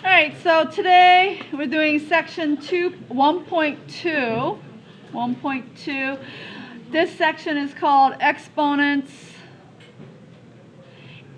All right, so today we're doing section 1.2. 1.2. This section is called exponents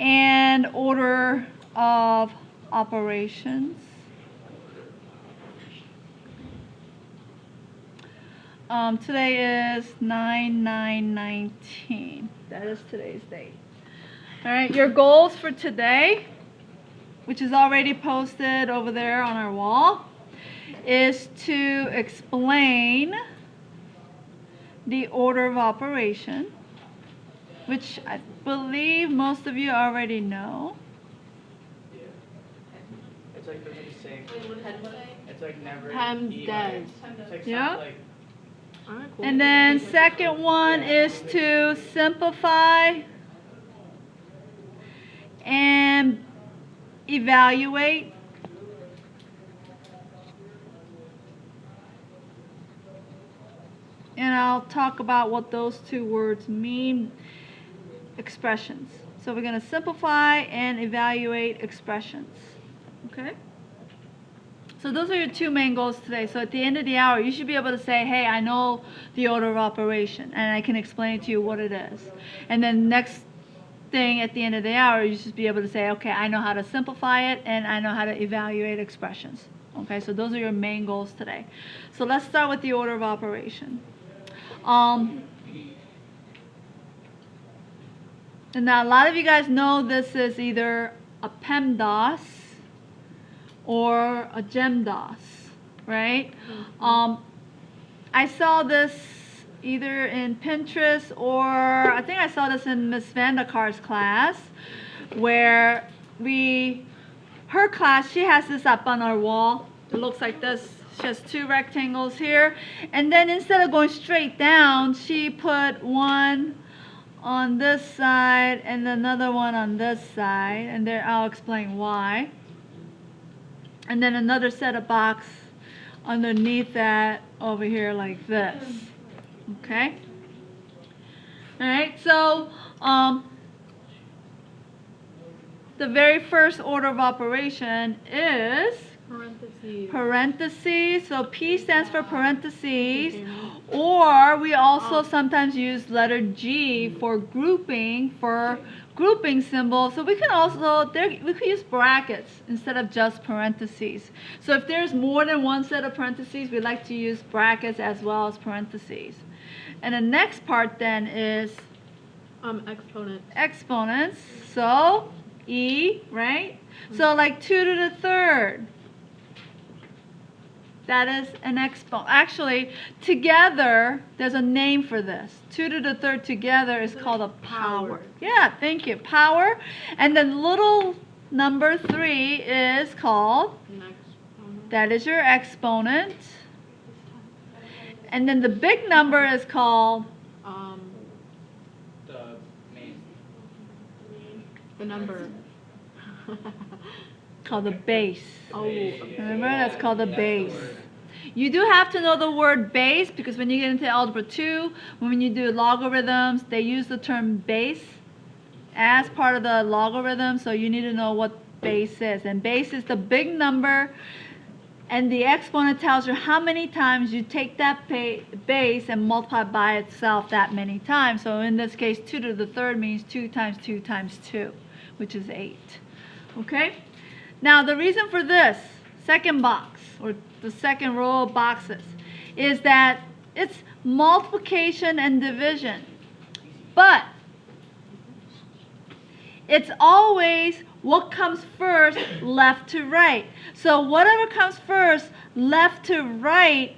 and order of operations. Today is 9/9/19. That is today's date. All right, your goals for today, which is already posted over there on our wall, is to explain the order of operation, which I believe most of you already know. Yeah. It's like they're the same. It's like never. Times does. It's like Yeah. like. Alright, cool. And then second one is to simplify and evaluate. And I'll talk about what those two words mean, expressions. So we're going to simplify and evaluate expressions. Okay? So those are your two main goals today. So at the end of the hour, you should be able to say, hey, I know the order of operation, and I can explain to you what it is. And then next thing at the end of the hour, you should be able to say, okay, I know how to simplify it, and I know how to evaluate expressions. Okay, so those are your main goals today. So let's start with the order of operation. And now a lot of you guys know this is either a PEMDAS or a GEMDAS, right? I saw this either in Pinterest or I think I saw this in Miss Vanderkaar's class, where her class, she has this up on our wall. It looks like this. She has two rectangles here, and then instead of going straight down, she put one on this side and another one on this side, and there I'll explain why. And then another set of box underneath that over here like this. Okay? Alright, so the very first order of operation is parentheses. So P stands for parentheses, or we also sometimes use letter G for grouping symbol. So we can also we could use brackets instead of just parentheses. So if there's more than one set of parentheses, we like to use brackets as well as parentheses. And the next part then is exponents. So E, right? So like 2 to the third. That is an exponent. Actually, together, there's a name for this. 2 to the third together is called a power. Yeah, thank you. Power. And then little number 3 is called, that is your exponent. And then the big number is called the number. called the base. Oh, Remember, that's called the base. You do have to know the word base, because when you get into Algebra 2, when you do logarithms, they use the term base as part of the logarithm, so you need to know what base is. And base is the big number, and the exponent tells you how many times you take that base and multiply by itself that many times. So in this case, 2 to the third means 2 times 2 times 2, which is 8. Okay? Now the reason for this second box, or the second row of boxes, is that it's multiplication and division. But it's always what comes first, left to right. So whatever comes first, left to right,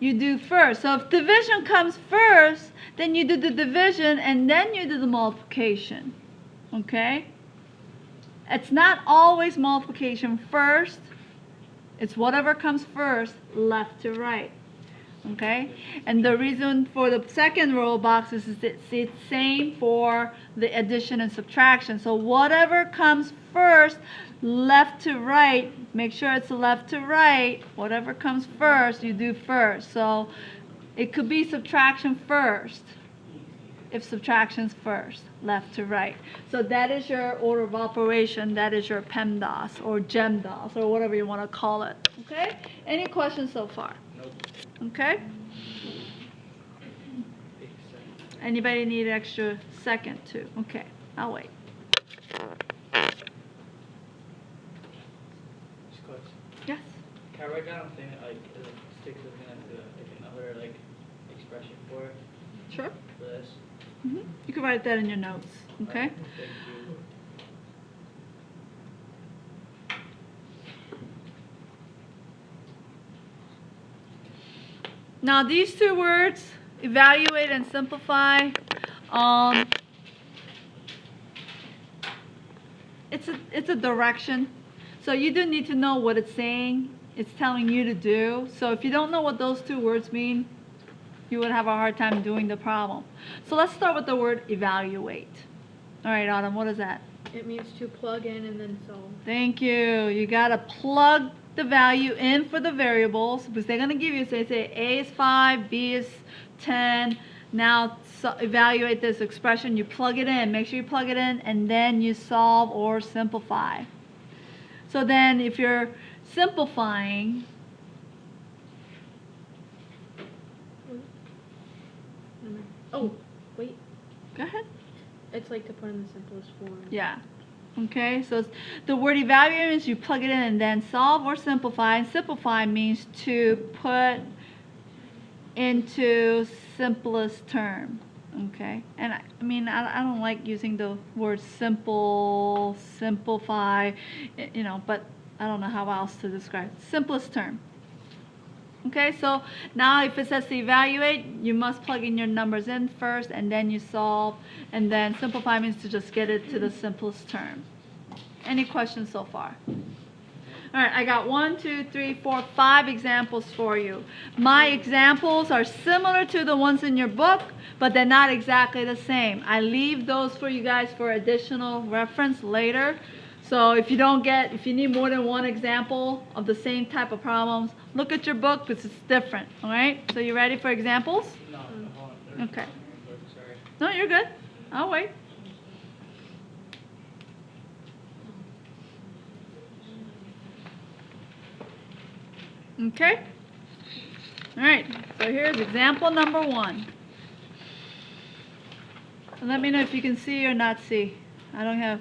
you do first. So if division comes first, then you do the division and then you do the multiplication. Okay? It's not always multiplication first. It's whatever comes first, left to right. Okay? And the reason for the second row of boxes is it's the same for the addition and subtraction. So whatever comes first, left to right, make sure it's left to right. Whatever comes first, you do first. So it could be subtraction first. if subtraction's first, left to right. So that is your order of operation. That is your PEMDAS or GEMDAS or whatever you want to call it. Okay? Any questions so far? Nope. Okay? Big second. Anybody need an extra second too? Okay, I'll wait. Just question. Yes? Can I write down a thing that like sticks with me like another like expression for Sure. this? You can write that in your notes. Okay? Alright, thank you. Now these two words, evaluate and simplify, it's a direction. So you do need to know what it's saying. It's telling you to do. So if you don't know what those two words mean, you would have a hard time doing the problem. So let's start with the word evaluate. All right, Autumn, what is that? It means to plug in and then solve. Thank you. You got to plug the value in for the variables because they're going to give you, say A is 5, B is 10. Now evaluate this expression. You plug it in. Make sure you plug it in, and then you solve or simplify. So then if you're simplifying, Oh, wait. go ahead. It's like to put in the simplest form. Yeah. Okay, so the word evaluate means you plug it in and then solve or simplify. And simplify means to put into simplest term. Okay, and I mean, I don't like using the word simple, simplify, you know, but I don't know how else to describe it. Simplest term. Okay, so now if it says to evaluate, you must plug in your numbers in first, and then you solve, and then simplify means to just get it to the simplest term. Any questions so far? All right, I got 1, 2, 3, 4, 5 examples for you. My examples are similar to the ones in your book, but they're not exactly the same. I leave those for you guys for additional reference later. So if you need more than one example of the same type of problems, look at your book because it's different, all right? So you ready for examples? No, hold on. Okay. Sorry. No, you're good. I'll wait. Okay? All right, so here's example number 1. And let me know if you can see or not see. I don't have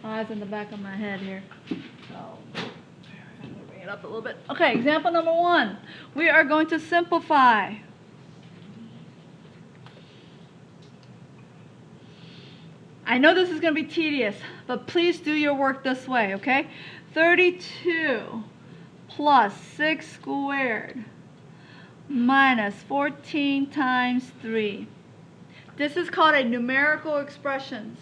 eyes in the back of my head here. So, I'm gonna bring it up a little bit. Okay, example number 1. We are going to simplify. I know this is going to be tedious, but please do your work this way, okay? 32 plus 6 squared minus 14 times 3. This is called a numerical expressions.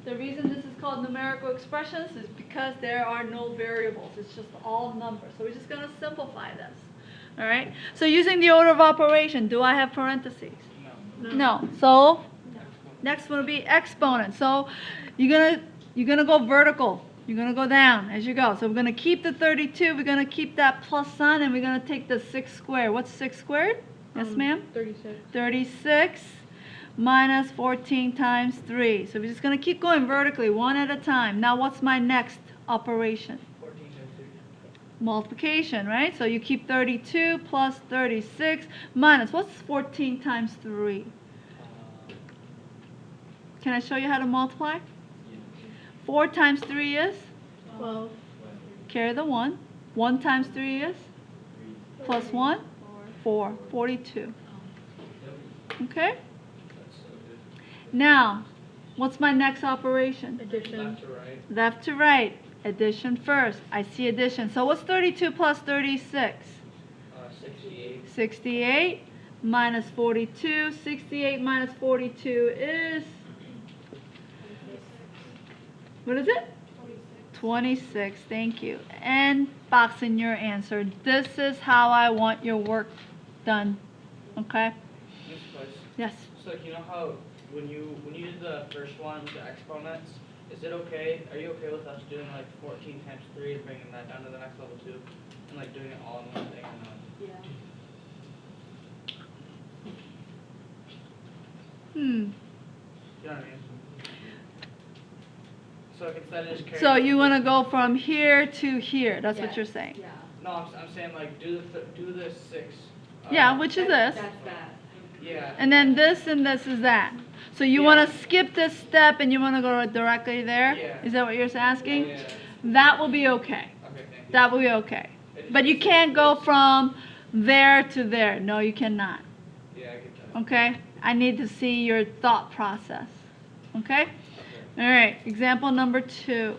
The reason this is called numerical expressions is because there are no variables. It's just all numbers. So we're just going to simplify this. All right? So using the order of operation, do I have parentheses? No. No. So next one will be exponent. So you're gonna go vertical. You're gonna go down as you go. So we're gonna keep the 32. We're gonna keep that plus sign, and we're gonna take the 6 squared. What's 6 squared? Yes, ma'am. 36. 36 minus 14 times 3. So we're just gonna keep going vertically, one at a time. Now what's my next operation? 14 times 3. Multiplication, right? So you keep 32 plus 36 minus, what's 14 times 3? Can I show you how to multiply? 4 times 3 is? 12. Carry the 1. 1 times 3 is? Plus 1? 4. 42. Okay? Now, what's my next operation? Addition. Left to right. Left to right. Addition first. I see addition. So what's 32 plus 36? 68. 68 minus 42. 68 minus 42 is? What is it? 26. Thank you. And box in your answer. This is how I want your work done. Okay? Next question. Yes. So you know how when you did the first one with the exponents, is it okay? Are you okay with us doing like 14 times 3 and bringing that down to the next level too, and like doing it all in one thing? Hmm. You know what I mean? So like instead of just carrying. So you want to go from here to here. That's what you're saying. Yeah. No, I'm saying like do the 6. Yeah, which is this. That's that. Yeah. And then this and this is that. So you Yeah. want to skip this step and you want to go directly there? Yeah. Is that what you're asking? Yeah. That will be okay. Okay, thank you. That will be okay. But you can't go from there to there. No, you cannot. Yeah, I get that. Okay? I need to see your thought process. Okay? All right, example number 2.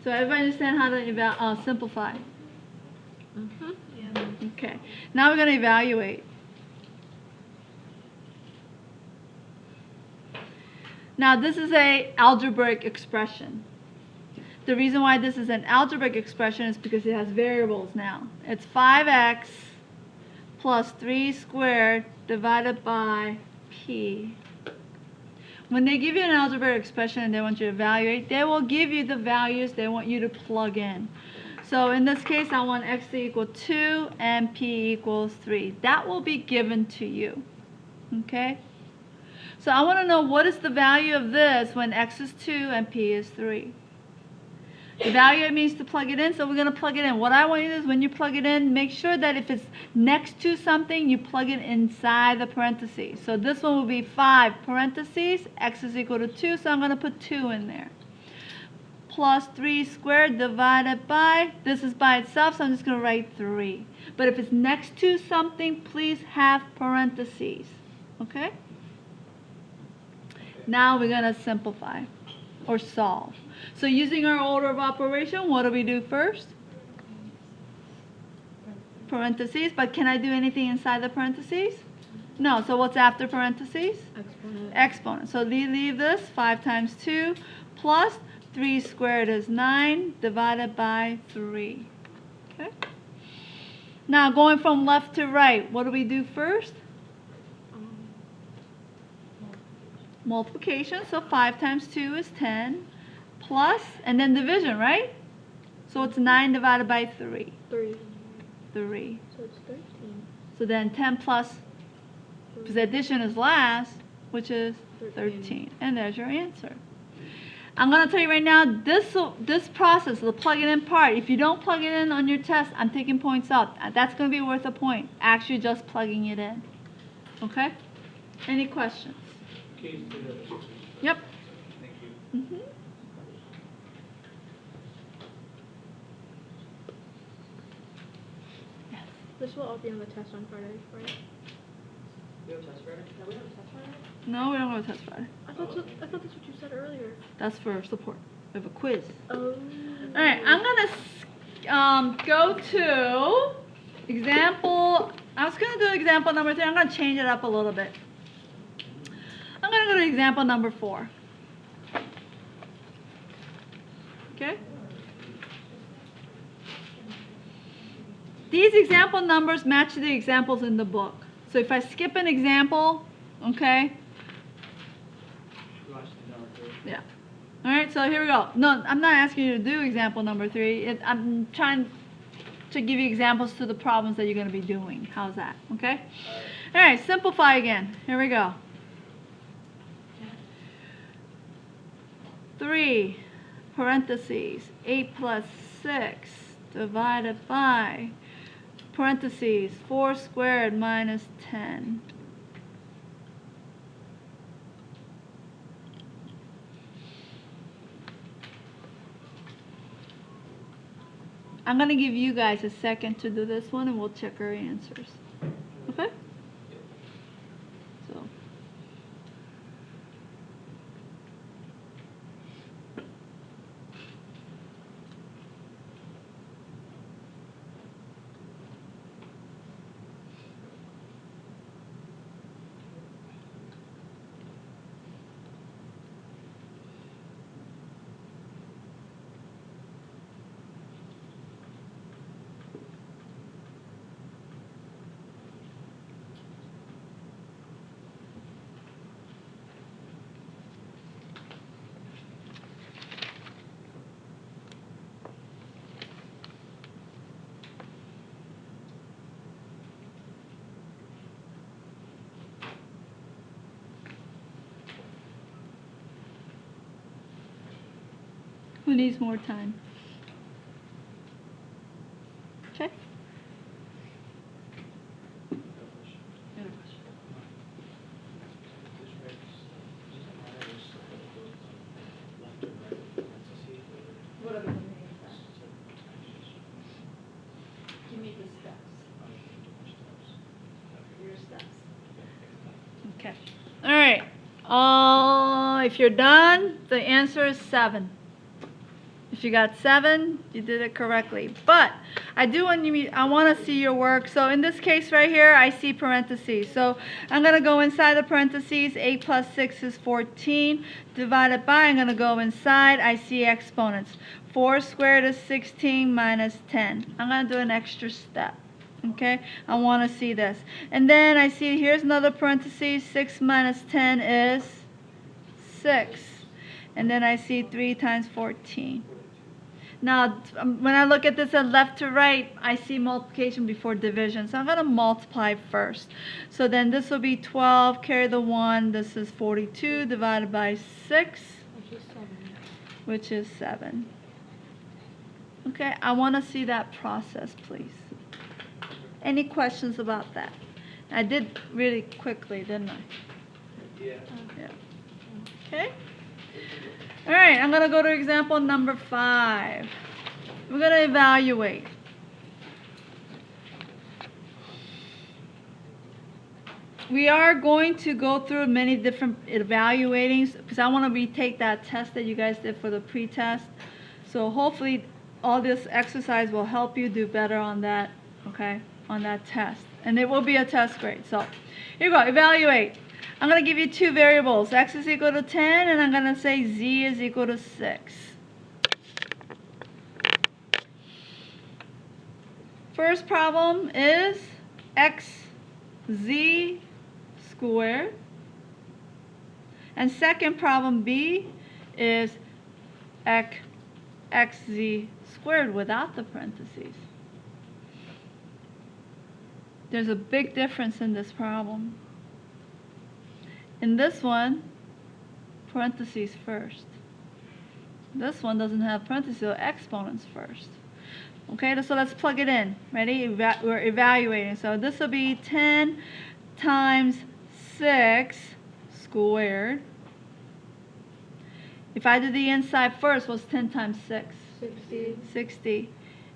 So everybody understand how to simplify? Mm-hmm. Yeah. Okay. Now we're going to evaluate. Now this is a algebraic expression. The reason why this is an algebraic expression is because it has variables now. It's 5x plus 3 squared divided by p. When they give you an algebraic expression and they want you to evaluate, they will give you the values they want you to plug in. So in this case, I want x to equal 2 and p equals 3. That will be given to you. Okay? So I want to know what is the value of this when x is 2 and p is 3. Evaluate means to plug it in, so we're going to plug it in. What I want you to do is when you plug it in, make sure that if it's next to something, you plug it inside the parentheses. So this one will be 5 parentheses, x is equal to 2, so I'm going to put 2 in there. Plus 3 squared divided by, this is by itself, so I'm just going to write 3. But if it's next to something, please have parentheses. Okay? Now we're going to simplify or solve. So using our order of operation, what do we do first? Parentheses, but can I do anything inside the parentheses? No, so what's after parentheses? Exponent. Exponent. So leave this, 5 times 2 plus 3 squared is 9 divided by 3. Okay? Now going from left to right, what do we do first? Multiplication, so 5 times 2 is 10, plus, and then division, right? So it's 9 divided by 3. 3. 3. So it's 13. So then 10 plus, because addition is last, which is 13. And there's your answer. I'm going to tell you right now, this process, the plug it in part, if you don't plug it in on your test, I'm taking points out. That's going to be worth a point, actually just plugging it in. Okay? Any questions? Keys to the. Yep. Thank you. Mm-hmm. This will all be on the test on Friday, right? You have a test Friday? No, we don't touch on it? No, we don't go to test Friday. I thought that's what you said earlier. That's for support. We have a quiz. Oh. All right, I'm gonna go to example. I was gonna do example number 3. I'm gonna change it up a little bit. I'm gonna go to example number 4. Okay. These example numbers match the examples in the book. So if I skip an example, okay. You want us to do number 3? Yeah. All right, so here we go. No, I'm not asking you to do example number 3. I'm trying to give you examples to the problems that you're going to be doing. How's that? Okay? All right, simplify again. Here we go. 3 parentheses 8 plus 6 divided by parentheses 4 squared minus 10. I'm going to give you guys a second to do this one and we'll check our answers. Okay? So. Who needs more time? Okay. Give me the steps. Your steps. Okay. All right. If you're done, the answer is 7. If you got 7, you did it correctly. But I want to see your work. So in this case right here, I see parentheses. So I'm going to go inside the parentheses. 8 plus 6 is 14. Divided by, I'm going to go inside. I see exponents. 4 squared is 16 minus 10. I'm going to do an extra step. Okay, I want to see this. And then I see here's another parenthesis. 6 minus 10 is 6. And then I see 3 times 14. Now, when I look at this at left to right, I see multiplication before division. So I'm going to multiply first. So then this will be 12, carry the 1. This is 42 divided by 6, which is 7. Okay, I want to see that process, please. Any questions about that? I did really quickly, didn't I? Yeah. Yeah. Okay. All right, I'm going to go to example number 5. We're going to evaluate. We are going to go through many different evaluatings because I want to retake that test that you guys did for the pre-test. So hopefully all this exercise will help you do better on that, okay, on that test. And it will be a test grade. So here we go, evaluate. I'm going to give you 2 variables. X is equal to 10, and I'm going to say Z is equal to 6. First problem is XZ squared. And second problem B is XZ squared without the parentheses. There's a big difference in this problem. In this one, parentheses first. This one doesn't have parentheses, so exponents first. Okay, so let's plug it in. Ready? We're evaluating. So this will be 10 times 6 squared. If I do the inside first, what's 10 times 6? 60. 60.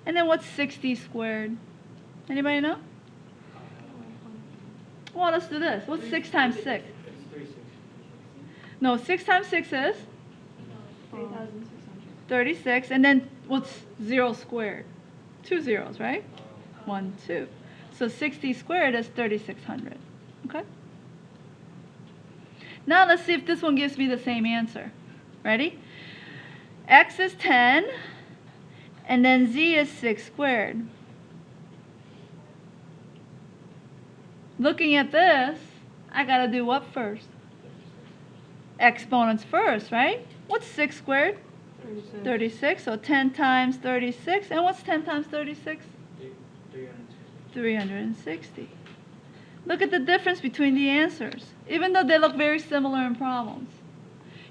And then what's 60 squared? Anybody know? Well, let's do this. What's 6 times 6? No, 6 times 6 is? 3,600. 36. And then what's 0 squared? 2 zeros, right? 1, 2. So 60 squared is 3,600. Okay? Now let's see if this one gives me the same answer. Ready? X is 10, and then Z is 6 squared. Looking at this, I got to do what first? Exponents first, right? What's 6 squared? 36. 36. So 10 times 36. And what's 10 times 36? 360. Look at the difference between the answers, even though they look very similar in problems.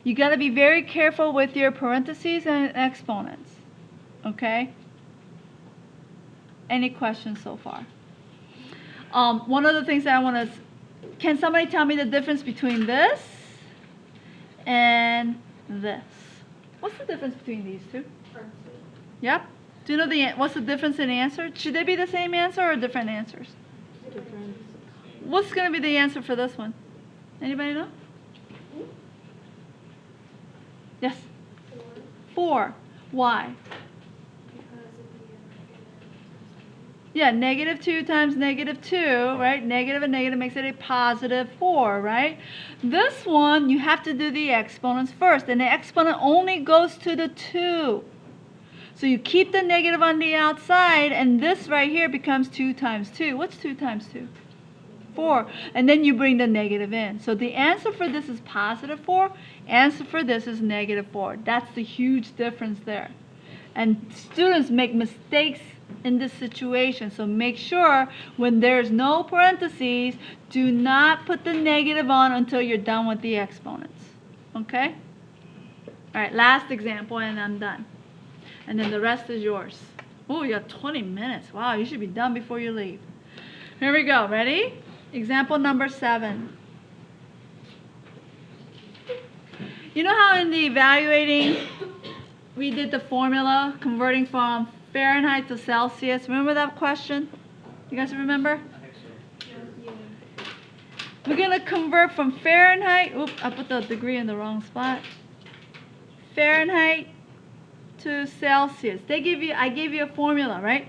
You got to be very careful with your parentheses and exponents. Okay? Any questions so far? One of the things that I want to... Can somebody tell me the difference between this and this? What's the difference between these two? Yep. Do you know what's the difference in answer? Should they be the same answer or different answers? Different. What's going to be the answer for this one? Anybody know? Yes? 4. Why? Yeah, negative 2 times negative 2, right? Negative and negative makes it a positive 4, right? This one, you have to do the exponents first, and the exponent only goes to the 2. So you keep the negative on the outside, and this right here becomes 2 times 2. What's 2 times 2? 4. And then you bring the negative in. So the answer for this is positive 4. Answer for this is negative 4. That's the huge difference there. And students make mistakes in this situation. So make sure when there's no parentheses, do not put the negative on until you're done with the exponents. Okay? All right, last example and I'm done. And then the rest is yours. Oh, you got 20 minutes. Wow, you should be done before you leave. Here we go. Ready? Example number 7. You know how in the evaluating we did the formula converting from Fahrenheit to Celsius? Remember that question? You guys remember? I think so. We're going to convert from Fahrenheit. Oops, I put the degree in the wrong spot. Fahrenheit to Celsius. I gave you a formula, right?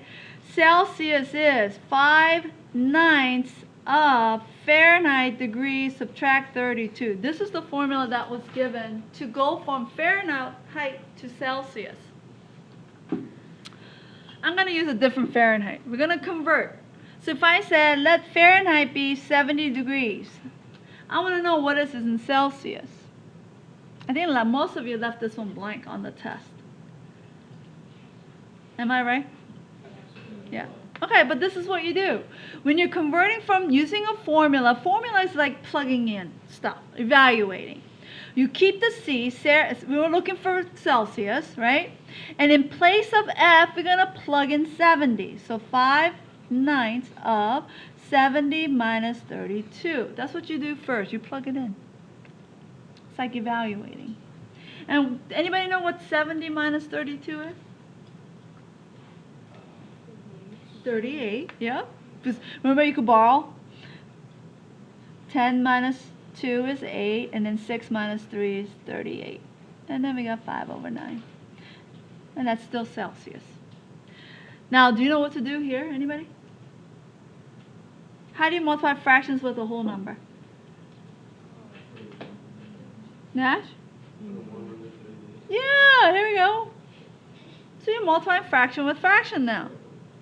Celsius is 5/9 of Fahrenheit degrees subtract 32. This is the formula that was given to go from Fahrenheit to Celsius. I'm going to use a different Fahrenheit. We're going to convert. So if I said let Fahrenheit be 70 degrees, I want to know what is in Celsius. I think most of you left this one blank on the test. Am I right? Yeah. Okay, but this is what you do. When you're converting from using a formula is like plugging in stuff, evaluating. You keep the C, we were looking for Celsius, right? And in place of F, we're going to plug in 70. So 5/9 of 70 minus 32. That's what you do first. You plug it in. It's like evaluating. And anybody know what 70 minus 32 is? 38, yeah. Because remember you could borrow. 10 minus 2 is 8, and then 6 minus 3 is 38. And then we got 5/9. And that's still Celsius. Now, do you know what to do here? Anybody? How do you multiply fractions with a whole number? Nash? Yeah, here we go. So you multiply fraction with fraction now.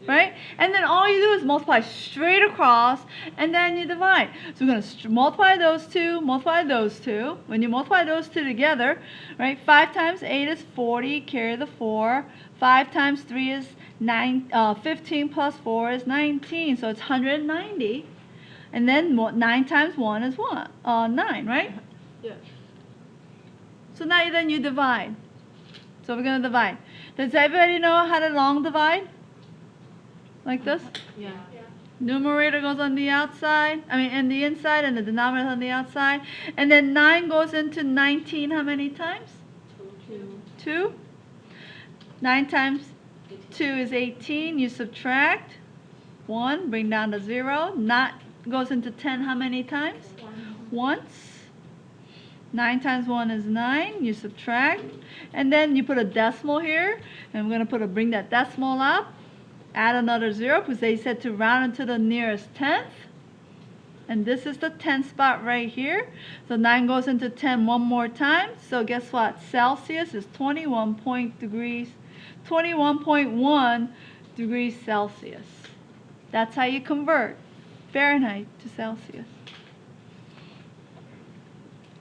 Right? And then all you do is multiply straight across, and then you divide. So we're going to multiply those two, multiply those two. When you multiply those two together, right, 5 times 8 is 40, carry the 4. 5 times 3 is 15 plus 4 is 19, so it's 190. And then 9 times 1 is what? 9, right? Yeah. So now then you divide. So we're going to divide. Does everybody know how to long divide? Like this? Yeah. Numerator goes on the outside, in the inside, and the denominator on the outside. And then 9 goes into 19 how many times? 2. 9 times 2 is 18. You subtract 1, bring down to 0. Not goes into 10 how many times? Once. 9 times 1 is 9. You subtract. And then you put a decimal here. And we're going to bring that decimal up. Add another 0 because they said to round into the nearest 10th. And this is the 10th spot right here. So 9 goes into 10 one more time. So guess what? Celsius is 21.1 degrees Celsius. That's how you convert Fahrenheit to Celsius.